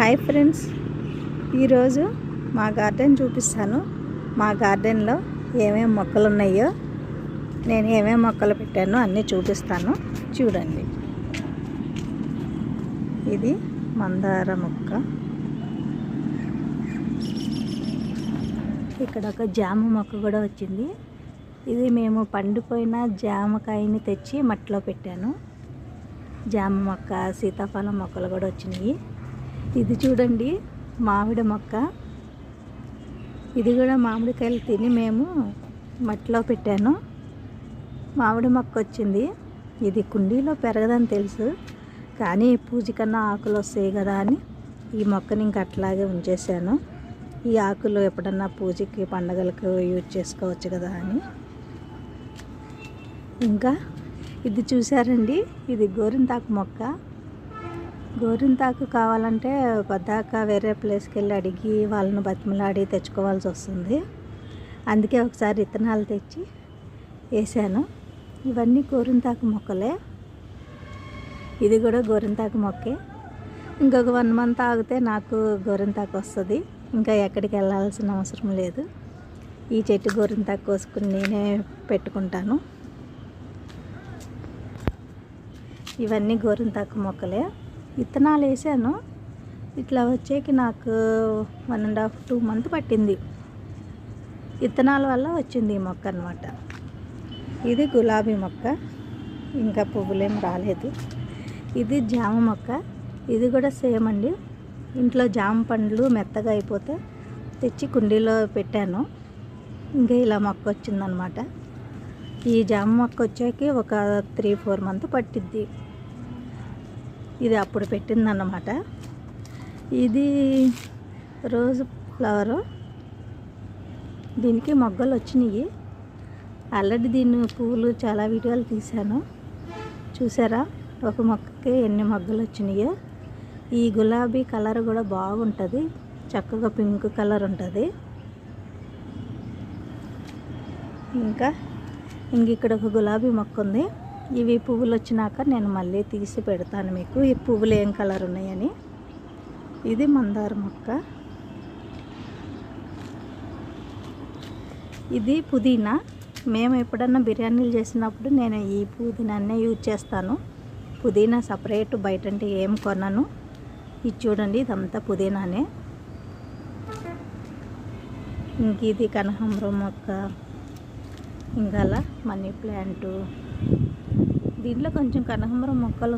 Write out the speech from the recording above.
Hi friends, ఈరోజు మా garden చూపిస్తాను. మా గార్డెన్లో ఏమేమి మొక్కలు ఉన్నాయో, నేను ఏమేమి మొక్కలు పెట్టానో అన్నీ చూపిస్తాను. చూడండి, ఇది మందార మొక్క. ఇక్కడ ఒక జామ మొక్క కూడా వచ్చింది. ఇది మేము పండిపోయిన జామకాయని తెచ్చి మట్టిలో పెట్టాను. జామ మొక్క, సీతాఫలం మొక్కలు కూడా వచ్చినాయి. ఇది చూడండి, మామిడి మొక్క. ఇది కూడా మామిడికాయలు తిని మేము మట్టిలో పెట్టాను. మామిడి మొక్క వచ్చింది. ఇది కుండీలో పెరగదని తెలుసు, కానీ పూజ కన్నా ఆకులు వస్తాయి కదా అని ఈ మొక్కని ఇంక అట్లాగే ఉంచేసాను. ఈ ఆకులు ఎప్పుడన్నా పూజకి, పండగలకు యూజ్ చేసుకోవచ్చు కదా అని. ఇంకా ఇది చూసారండి, ఇది గోరింతాకు మొక్క. గోరింతాకు కావాలంటే పద్దాక వేరే ప్లేస్కి వెళ్ళి అడిగి వాళ్ళని బతిమలాడి తెచ్చుకోవాల్సి వస్తుంది. అందుకే ఒకసారి విత్తనాలు తెచ్చి వేసాను. ఇవన్నీ గోరింతాకు మొక్కలే. ఇది కూడా గోరింతాకు మొక్కే. ఇంకొక 1 month ఆగితే నాకు గోరింతాకు వస్తుంది. ఇంకా ఎక్కడికి వెళ్ళాల్సిన అవసరం లేదు. ఈ చెట్టు గోరింతాకు కోసుకుని నేనే పెట్టుకుంటాను. ఇవన్నీ గోరింతాకు మొక్కలే. విత్తనాలు వేసాను. ఇట్లా వచ్చేకి నాకు 1.5-2 months పట్టింది. విత్తనాల వల్ల వచ్చింది ఈ మొక్క అన్నమాట. ఇది గులాబీ మొక్క, ఇంకా పువ్వులేం రాలేదు. ఇది జామ మొక్క. ఇది కూడా సేమ్ అండి. ఇంట్లో జామ పండ్లు మెత్తగా అయిపోతే తెచ్చి కుండీలో పెట్టాను. ఇంకా ఇలా మొక్క వచ్చిందనమాట. ఈ జామ మొక్క వచ్చాకి ఒక 3-4 months పట్టిద్ది. ఇది అప్పుడు పెట్టిందన్నమాట. ఇది రోజు ఫ్లవరు. దీనికి మొగ్గలు వచ్చినాయి. ఆల్రెడీ దీన్ని పువ్వులు చాలా వీడియోలు తీశాను, చూసారా? ఒక మొక్కకి ఎన్ని మొగ్గలు వచ్చినాయో. ఈ గులాబీ కలర్ కూడా బాగుంటుంది, చక్కగా పింక్ కలర్ ఉంటుంది. ఇంకా ఇక్కడ ఒక గులాబీ మొక్క ఉంది. ఇవి పువ్వులు వచ్చినాక నేను మళ్ళీ తీసి పెడతాను మీకు, ఈ పువ్వులు ఏం కలర్ ఉన్నాయని. ఇది మందార మొక్క. ఇది పుదీనా. మేము ఎప్పుడన్నా బిర్యానీలు చేసినప్పుడు నేను ఈ పుదీనాన్నే యూజ్ చేస్తాను. పుదీనా సపరేట్ బయట అంటే ఏం కొనను. ఇది చూడండి, ఇదంతా పుదీనానే. ఇంక ఇది కనకాంబరం మొక్క. ఇంకా అలా మనీ ప్లాంటు. దీంట్లో కొంచెం కనకాంబరం మొక్కలు